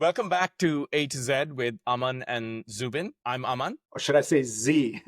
Welcome back to A2Z with Aman and Zubin. I'm Aman. Or should I say Z?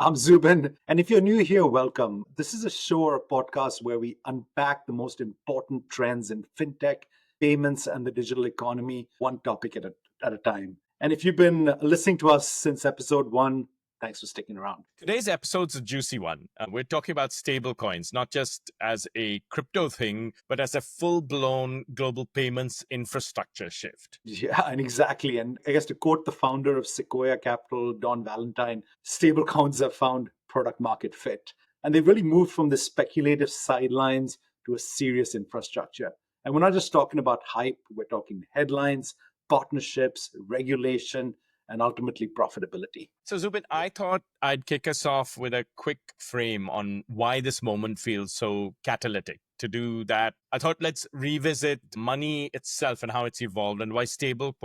I'm Zubin. And if you're new here, welcome. This is a show or a podcast where we unpack the most important trends in fintech, payments, and the digital economy, one topic at a time. And if you've been listening to us since episode 1, thanks for sticking around. Today's episode's a juicy one. We're talking about stablecoins, not just as a crypto thing, but as a full-blown global payments infrastructure shift. Yeah, and exactly. And I guess to quote the founder of Sequoia Capital, Don Valentine, stablecoins have found product market fit. And they've really moved from the speculative sidelines to a serious infrastructure. And we're not just talking about hype, we're talking headlines, partnerships, regulation, and ultimately profitability. So Zubin, I thought I'd kick us off with a quick frame on why this moment feels so catalytic. To do that, I thought let's revisit money itself and how it's evolved and why stable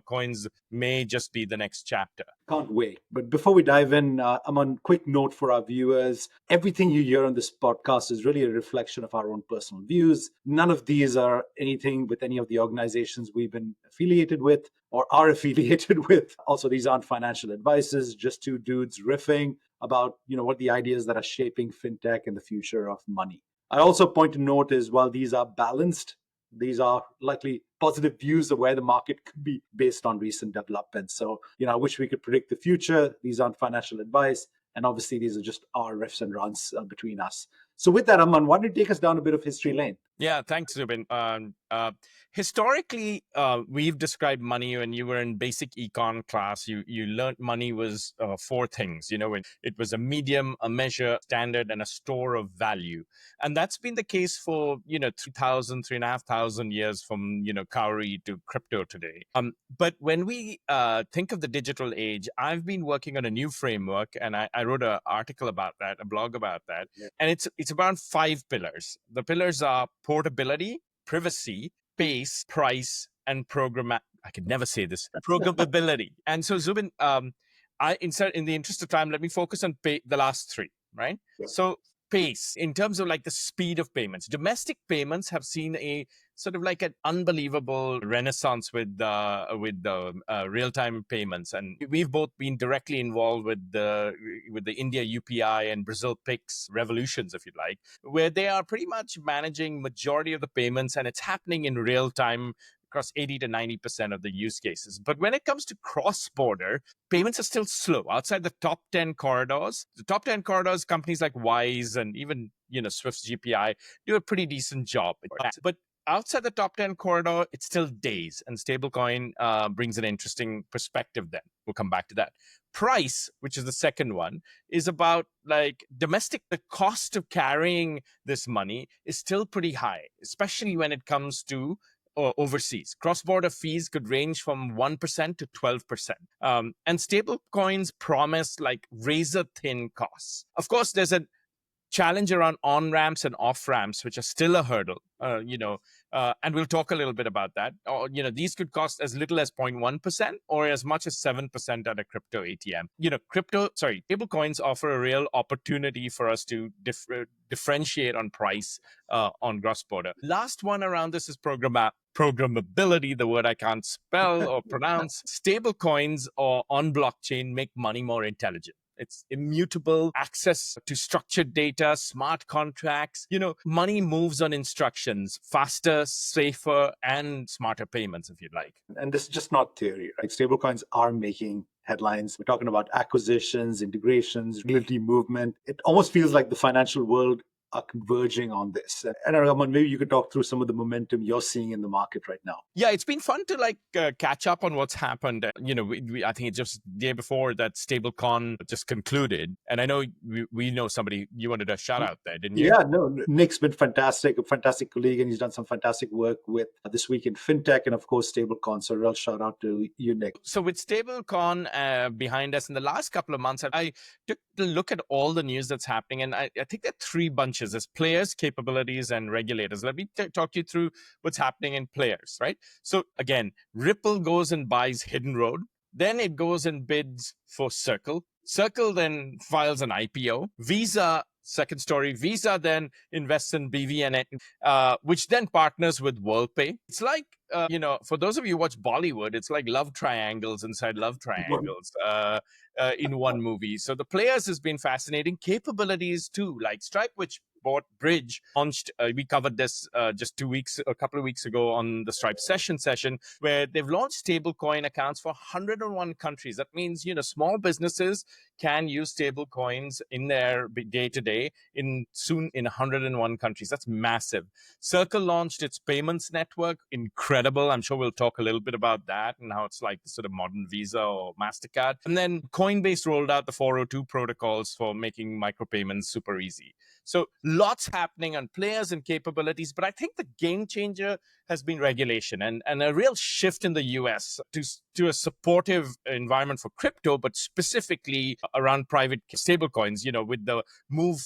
coins may just be the next chapter. Can't wait. But before we dive in, I'm on quick note for our viewers. Everything you hear on this podcast is really a reflection of our own personal views. None of these are anything with any of the organizations we've been affiliated with or are affiliated with. Also, these aren't financial advices, just two dudes riffing about, what the ideas that are shaping fintech and the future of money. I also point to note is while these are balanced, these are likely positive views of where the market could be based on recent developments. So, I wish we could predict the future. These aren't financial advice. And obviously, these are just our riffs and runs between us. So with that, Aman, why don't you take us down a bit of history lane? Yeah, thanks, Zubin. Historically, we've described money when you were in basic econ class. You learned money was four things. It was a medium, a measure, standard, and a store of value. And that's been the case for 3,500 years from cowrie to crypto today. But when we think of the digital age, I've been working on a new framework, and I wrote an article about that, a blog about that, and it's around 5 pillars. The pillars are portability, privacy, pace, price, and I could never say this. Programmability. And so, Zubin, in the interest of time, let me focus on the last 3. Right. Yeah. So, pace in terms of like the speed of payments. Domestic payments have seen a sort of like an unbelievable renaissance with the real-time payments, and we've both been directly involved with the India UPI and Brazil PIX revolutions, if you like, where they are pretty much managing majority of the payments, and it's happening in real time across 80 to 90% of the use cases. But when it comes to cross-border, payments are still slow. Outside the top 10 corridors, companies like Wise and even, Swift's GPI do a pretty decent job. But outside the top 10 corridor, it's still days. And stablecoin brings an interesting perspective then. We'll come back to that. Price, which is the second one, is about like domestic. The cost of carrying this money is still pretty high, especially when it comes to overseas. Cross-border fees could range from 1% to 12%. And stable coins promise like razor-thin costs. Of course, there's a challenge around on-ramps and off-ramps, which are still a hurdle, and we'll talk a little bit about that. These could cost as little as 0.1% or as much as 7% at a crypto ATM. Stable coins offer a real opportunity for us to differentiate on price on cross-border. Last one around this is programmability, the word I can't spell or pronounce. Stable coins or on blockchain make money more intelligent. It's immutable access to structured data, smart contracts. Money moves on instructions, faster, safer, and smarter payments, if you'd like. And this is just not theory, right? Stablecoins are making headlines. We're talking about acquisitions, integrations, regulatory movement. It almost feels like the financial world are converging on this. And Raman, maybe you could talk through some of the momentum you're seeing in the market right now. Yeah, it's been fun to catch up on what's happened. I think it's just the day before that StableCon just concluded. And I know we know somebody you wanted a shout out there, didn't you? Yeah, no, Nick's been fantastic, a fantastic colleague, and he's done some fantastic work with This Week in FinTech and, of course, StableCon. So a real shout out to you, Nick. So with StableCon behind us in the last couple of months, I took a look at all the news that's happening. And I think there are 3 bunches. There's players, capabilities, and regulators. Let me talk you through what's happening in players, right? So again, Ripple goes and buys Hidden Road. Then it goes and bids for Circle. Circle then files an IPO. Visa, second story, Visa then invests in BVN, which then partners with WorldPay. It's like for those of you who watch Bollywood, it's like love triangles inside love triangles in one movie. So the players has been fascinating. Capabilities too, like Stripe, which bought Bridge, launched. We covered this just a couple of weeks ago on the Stripe session, where they've launched stablecoin accounts for 101 countries. That means small businesses can use stable coins in their day to day in 101 countries. That's massive. Circle launched its payments network. Incredible. I'm sure we'll talk a little bit about that and how it's like the sort of modern Visa or MasterCard. And then Coinbase rolled out the 402 protocols for making micropayments super easy. So lots happening on players and capabilities. But I think the game changer has been regulation and a real shift in the US to a supportive environment for crypto, but specifically around private stablecoins, with the move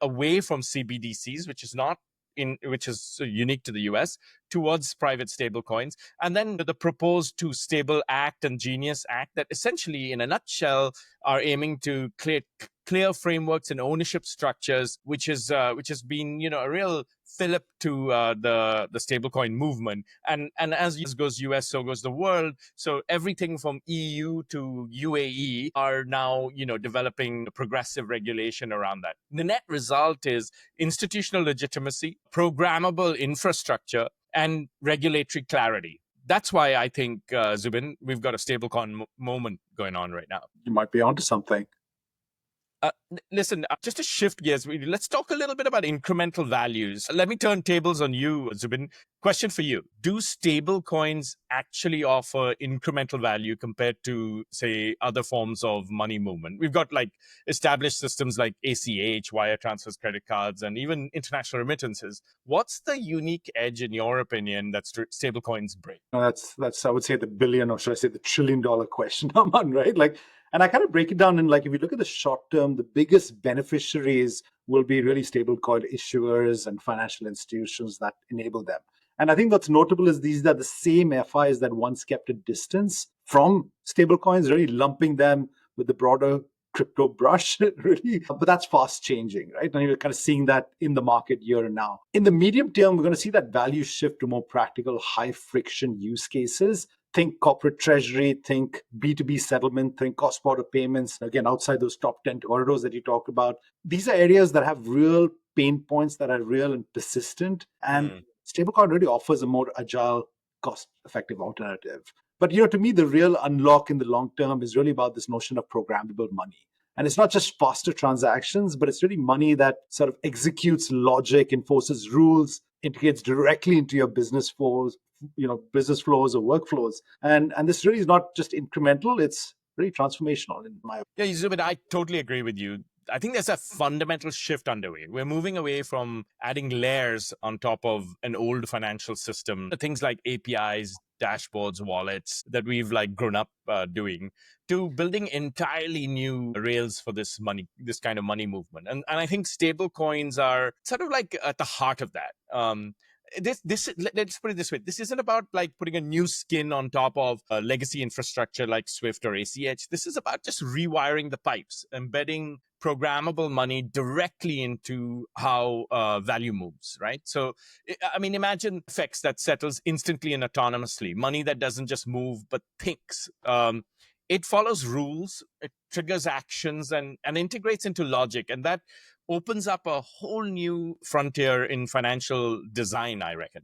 away from CBDCs, which is unique to the US, towards private stablecoins. And then the proposed Two Stable Act and Genius Act that essentially, in a nutshell, are aiming to clear frameworks and ownership structures, which has been a real fillip to the stablecoin movement. And as goes US, so goes the world. So everything from EU to UAE are now developing progressive regulation around that. The net result is institutional legitimacy, programmable infrastructure, and regulatory clarity. That's why I think, Zubin, we've got a stablecoin moment going on right now. You might be onto something. Listen, just to shift gears, let's talk a little bit about incremental values. Let me turn tables on you, Zubin. Question for you. Do stable coins actually offer incremental value compared to, say, other forms of money movement? We've got like established systems like ACH, wire transfers, credit cards, and even international remittances. What's the unique edge, in your opinion, that stable coins bring? That's I would say the billion, or should I say the $1 trillion question, Aman, right? And I kind of break it down in, if you look at the short term, the biggest beneficiaries will be really stablecoin issuers and financial institutions that enable them. And I think what's notable is these are the same FIs that once kept a distance from stablecoins, really lumping them with the broader crypto brush, really. But that's fast changing, right? And you're kind of seeing that in the market here and now. In the medium term, we're going to see that value shift to more practical, high friction use cases. Think corporate treasury, think B2B settlement, think cross-border payments. Again, outside those top 10 corridors that you talked about. These are areas that have real pain points that are real and persistent. And stablecoin really offers a more agile, cost-effective alternative. But to me, the real unlock in the long term is really about this notion of programmable money. And it's not just faster transactions, but it's really money that sort of executes logic, enforces rules, integrates directly into your business flows, business flows or workflows. And this really is not just incremental, it's really transformational in my opinion. Yeah, Zubin, I totally agree with you. I think there's a fundamental shift underway. We're moving away from adding layers on top of an old financial system, things like APIs, dashboards, wallets that we've grown up doing, to building entirely new rails for this kind of money movement. And I think stable coins are sort of like at the heart of that. Let's put it this way. This isn't about putting a new skin on top of legacy infrastructure like Swift or ACH. This is about just rewiring the pipes, embedding programmable money directly into how value moves, right? So, I mean, imagine FX that settles instantly and autonomously, money that doesn't just move, but thinks. It follows rules, it triggers actions, and integrates into logic. And that opens up a whole new frontier in financial design, I reckon.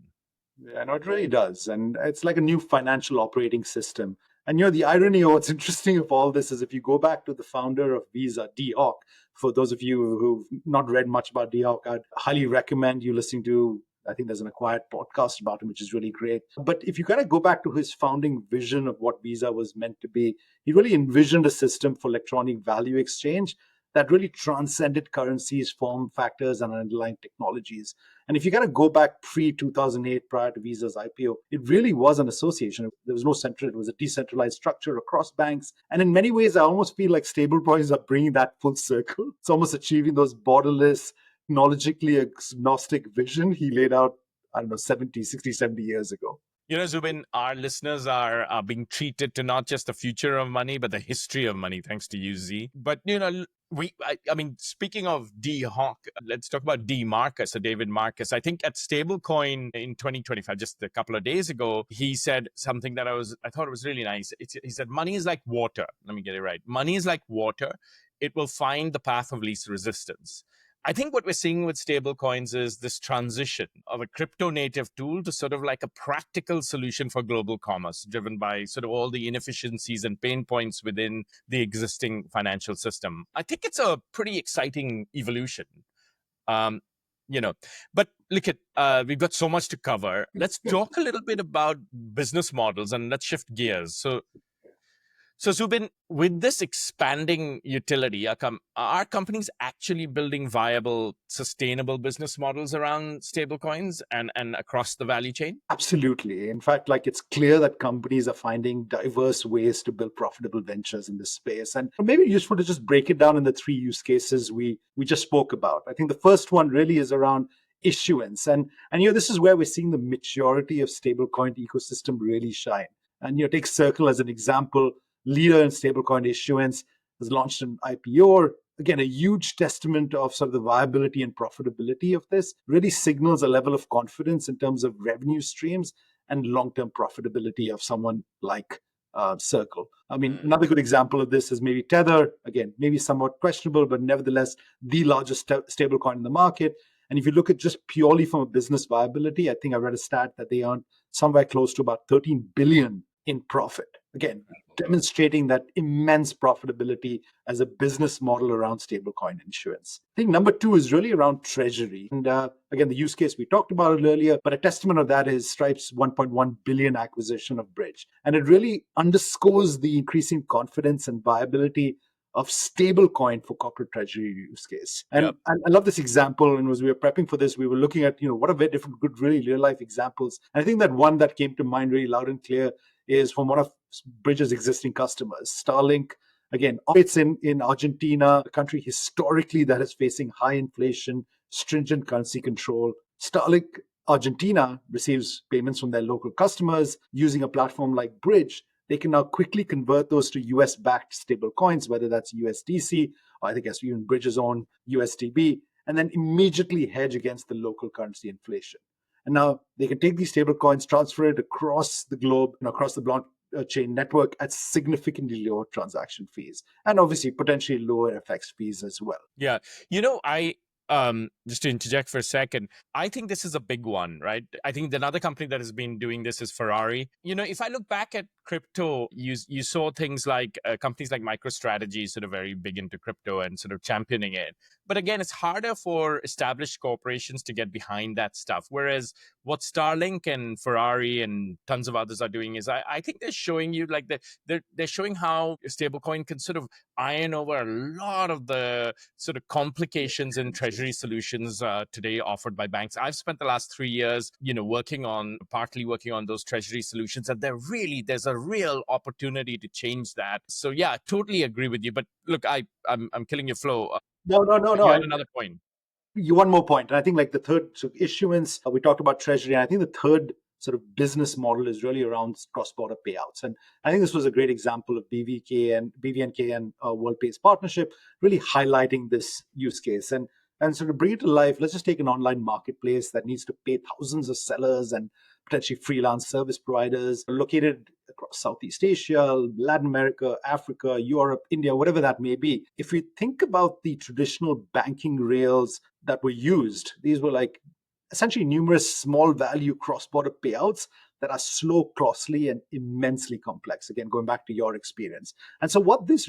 Yeah, no, it really does. And it's like a new financial operating system. And the irony of what's interesting of all this is if you go back to the founder of Visa, Dee Hock, for those of you who've not read much about Dee Hock, I'd highly recommend you listening to, I think there's an acquired podcast about him, which is really great. But if you kind of go back to his founding vision of what Visa was meant to be, he really envisioned a system for electronic value exchange that really transcended currencies, form factors, and underlying technologies. And if you kind of go back pre-2008, prior to Visa's IPO, it really was an association. There was no central, it was a decentralized structure across banks. And in many ways, I almost feel like stablecoins are bringing that full circle. It's almost achieving those borderless, technologically agnostic vision he laid out, 60, 70 years ago. Zubin, our listeners are being treated to not just the future of money, but the history of money, thanks to you, Z. But, I mean, speaking of D Hawk, let's talk about D Marcus, so David Marcus. I think at Stablecoin in 2025, just a couple of days ago, he said something that I thought was really nice. He said, money is like water. Let me get it right. Money is like water. It will find the path of least resistance. I think what we're seeing with stablecoins is this transition of a crypto native tool to sort of like a practical solution for global commerce, driven by sort of all the inefficiencies and pain points within the existing financial system. I think it's a pretty exciting evolution. Um, you know, but look at we've got so much to cover. Let's talk a little bit about business models and let's shift gears. So, Zubin, with this expanding utility, are companies actually building viable, sustainable business models around stablecoins and across the value chain? Absolutely. In fact, like it's clear that companies are finding diverse ways to build profitable ventures in this space. And maybe useful to just break it down in the three use cases we just spoke about. I think the first one really is around issuance. And this is where we're seeing the maturity of stablecoin ecosystem really shine. And take Circle as an example, leader in stablecoin issuance, has launched an IPO. Again, a huge testament of sort of the viability and profitability of this, really signals a level of confidence in terms of revenue streams and long-term profitability of someone like Circle. I mean, another good example of this is maybe Tether. Again, maybe somewhat questionable, but nevertheless, the largest stablecoin in the market. And if you look at just purely from a business viability, I think I read a stat that they earned somewhere close to about 13 billion in profit. Again, demonstrating that immense profitability as a business model around stablecoin issuance. I think number two is really around Treasury. And again, the use case, we talked about it earlier, but a testament of that is Stripe's 1.1 billion acquisition of Bridge. And it really underscores the increasing confidence and viability of stablecoin for corporate treasury use case. And Yep. I love this example. And as we were prepping for this, we were looking at, what are very different, good, really real life examples. And I think that one that came to mind really loud and clear is from one of Bridge's existing customers, Starlink. Again, operates in Argentina, a country historically that is facing high inflation, stringent currency control. Starlink Argentina receives payments from their local customers using a platform like Bridge. They can now quickly convert those to US-backed stable coins, whether that's USDC, or I think as even Bridge's own USDB, and then immediately hedge against the local currency inflation. And now they can take these stable coins, transfer it across the globe, across the blockchain network at significantly lower transaction fees, and obviously potentially lower FX fees as well. Yeah. I just to interject for a second, I think this is a big one, right? I think another company that has been doing this is Ferrari. If I look back at crypto, you saw things like companies like MicroStrategy sort of very big into crypto and sort of championing it. But again, it's harder for established corporations to get behind that stuff. Whereas what Starlink and Ferrari and tons of others are doing is I think they're showing you like they're showing how stablecoin can sort of iron over a lot of the sort of complications in treasury solutions today offered by banks. I've spent the last 3 years, partly working on those treasury solutions, and there's a real opportunity to change that. So yeah, I totally agree with you. But look, I'm killing your flow. No, no, no, You no. had another point. One more point. And I think like the third, so issuance, we talked about treasury. And I think the third sort of business model is really around cross-border payouts. And I think this was a great example of BVNK and WorldPay's partnership, really highlighting this use case. And so to bring it to life, let's just take an online marketplace that needs to pay thousands of sellers and potentially freelance service providers located across Southeast Asia, Latin America, Africa, Europe, India, whatever that may be. If we think about the traditional banking rails that were used, these were like essentially numerous small value cross-border payouts that are slow, costly, and immensely complex. Again, going back to your experience. And so what this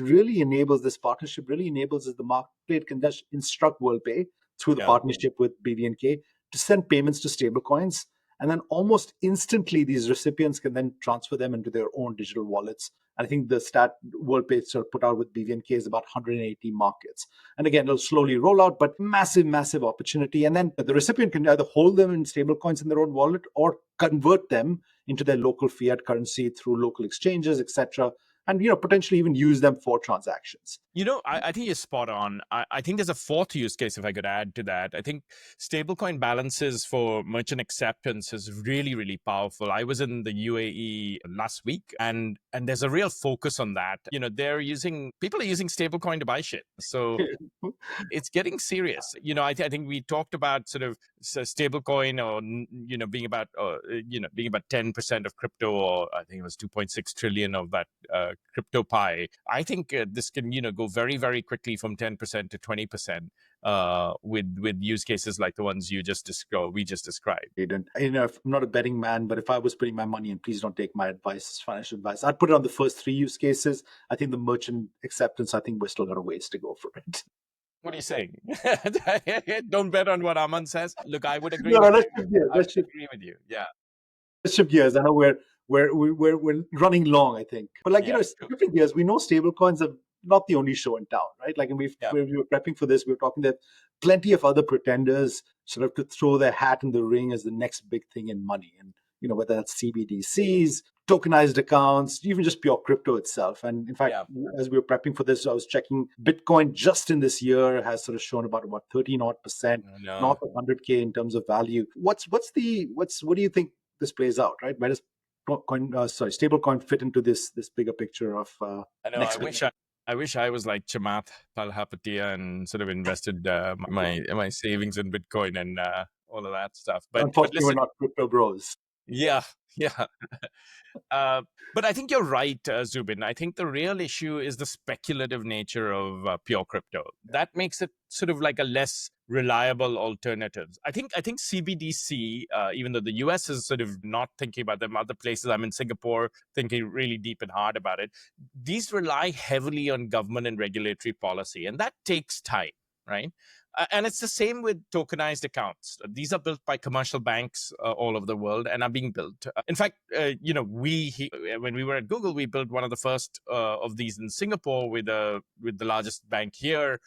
partnership really enables is the marketplace can just instruct WorldPay through the Yeah. partnership with BVNK to send payments to stablecoins. And then almost instantly, these recipients can then transfer them into their own digital wallets. And I think the stat WorldPay sort of put out with BVNK is about 180 markets. And again, it'll slowly roll out, but massive, massive opportunity. And then the recipient can either hold them in stablecoins in their own wallet or convert them into their local fiat currency through local exchanges, etc. and potentially even use them for transactions. I think you're spot on. I think there's a fourth use case, if I could add to that. I think stablecoin balances for merchant acceptance is really, really powerful. I was in the UAE last week, and there's a real focus on that. People are using stablecoin to buy shit. So it's getting serious. I think we talked about sort of stablecoin, or being about 10% of crypto, or I think it was 2.6 trillion of that crypto pie. I think this can go very, very quickly from 10% to 20%. With use cases like the ones we just described. And I'm not a betting man, but if I was putting my money, and please don't take my advice, financial advice, I'd put it on the first three use cases. I think the merchant acceptance, I think we're still got a ways to go for it. What are you saying? Don't bet on what Aman says. Look, I would agree. No, with let's you. shift gears. I would agree with you. Yeah. Let's shift gears. I know we're running long, I think, but shifting gears, we know stablecoins are not the only show in town, right? Like, and when we were prepping for this, we were talking that plenty of other pretenders sort of to throw their hat in the ring as the next big thing in money, and whether that's CBDCs, tokenized accounts, even just pure crypto itself. And in fact, as we were prepping for this, I was checking Bitcoin just in this year has sort of shown about 13% north of 100K in terms of value. What do you think this plays out, right? Where does stablecoin fit into this bigger picture of I know. I wish I was like Chamath Palihapitiya and sort of invested my savings in Bitcoin and all of that stuff. But unfortunately, listen, we're not crypto bros. Yeah. But I think you're right, Zubin. I think the real issue is the speculative nature of pure crypto. That makes it sort of like a less reliable alternative. I think CBDC, even though the US is sort of not thinking about them, other places, I'm in Singapore, thinking really deep and hard about it. These rely heavily on government and regulatory policy, and that takes time, right? And it's the same with tokenized accounts. These are built by commercial banks all over the world and are being built. In fact, when we were at Google, we built one of the first of these in Singapore with the largest bank here.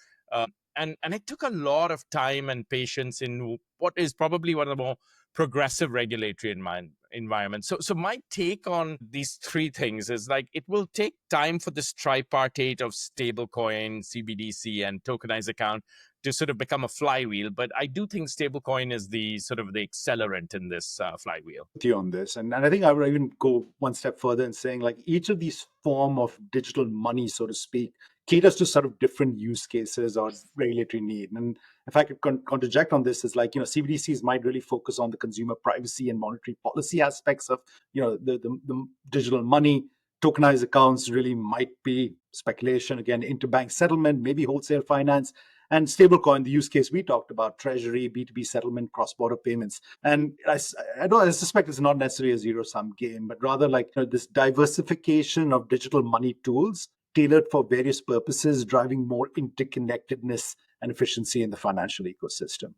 And it took a lot of time and patience in what is probably one of the more progressive regulatory environment. So my take on these three things is like it will take time for this tripartite of stablecoin, CBDC, and tokenized account to sort of become a flywheel. But I do think stablecoin is the sort of the accelerant in this flywheel. With you on this, and I think I would even go one step further in saying like each of these form of digital money, so to speak, caters to sort of different use cases or regulatory need. And if I could interject on this, is like CBDCs might really focus on the consumer privacy and monetary policy aspects of the digital money. Tokenized accounts really might be speculation, again, interbank settlement, maybe wholesale finance. And stablecoin, the use case we talked about, Treasury, B2B settlement, cross-border payments. And I suspect it's not necessarily a zero-sum game, but rather like this diversification of digital money tools tailored for various purposes, driving more interconnectedness and efficiency in the financial ecosystem.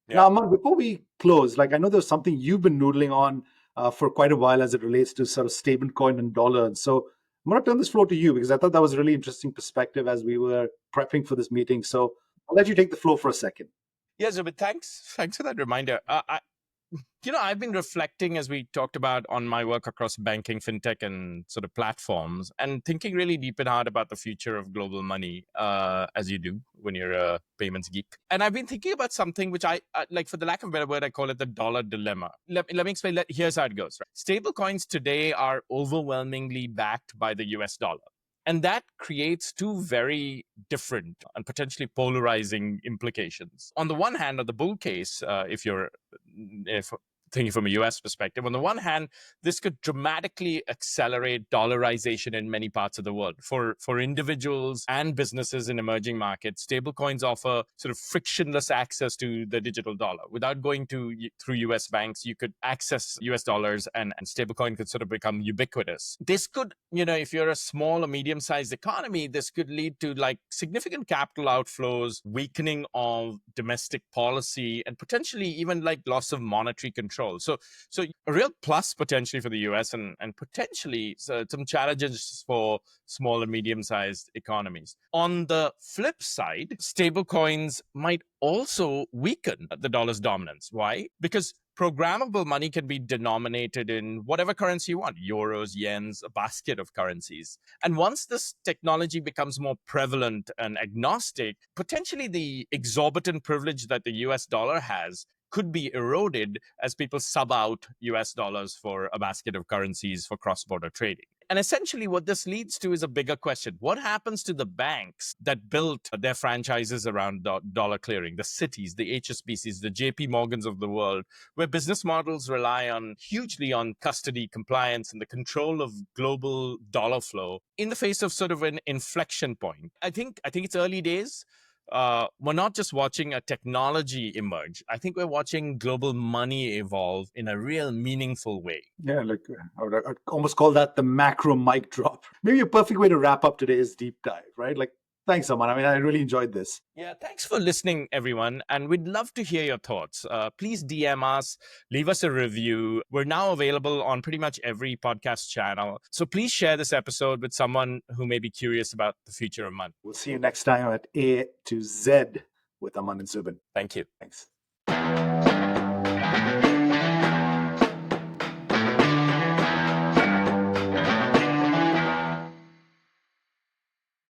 Yeah. Now, Aman, before we close, like I know there's something you've been noodling on for quite a while as it relates to sort of stablecoin and dollar. And so I'm going to turn this floor to you because I thought that was a really interesting perspective as we were prepping for this meeting. So I'll let you take the floor for a second. Yeah, Zubin, thanks for that reminder. I've been reflecting, as we talked about, on my work across banking, fintech, and sort of platforms, and thinking really deep and hard about the future of global money, as you do when you're a payments geek. And I've been thinking about something which I like, for the lack of a better word, I call it the dollar dilemma. Let me explain. Here's how it goes. Right? Stable coins today are overwhelmingly backed by the US dollar. And that creates two very different and potentially polarizing implications. On the one hand, on the bull case, if thinking from a US perspective, on the one hand, this could dramatically accelerate dollarization in many parts of the world. For individuals and businesses in emerging markets, stablecoins offer sort of frictionless access to the digital dollar. Without going through US banks, you could access US dollars, and stablecoin could sort of become ubiquitous. This could, if you're a small or medium-sized economy, this could lead to like significant capital outflows, weakening of domestic policy, and potentially even like loss of monetary control. So a real plus potentially for the US and potentially some challenges for small and medium-sized economies. On the flip side, stablecoins might also weaken the dollar's dominance. Why? Because Programmable money can be denominated in whatever currency you want, euros, yens, a basket of currencies. And once this technology becomes more prevalent and agnostic, potentially the exorbitant privilege that the US dollar has could be eroded as people sub out US dollars for a basket of currencies for cross border trading. And essentially, what this leads to is a bigger question. What happens to the banks that built their franchises around dollar clearing, the cities, the HSBCs, the JP Morgans of the world, where business models rely on hugely on custody, compliance, and the control of global dollar flow in the face of sort of an inflection point? I think it's early days. We're not just watching a technology emerge. I think we're watching global money evolve in a real meaningful way. Yeah, like I'd almost call that the macro mic drop. Maybe a perfect way to wrap up today's deep dive, right? Like, thanks, Aman. I mean, I really enjoyed this. Yeah, thanks for listening, everyone. And we'd love to hear your thoughts. Please DM us, leave us a review. We're now available on pretty much every podcast channel. So please share this episode with someone who may be curious about the future of money. We'll see you next time at A to Z with Aman and Zubin. Thank you. Thanks.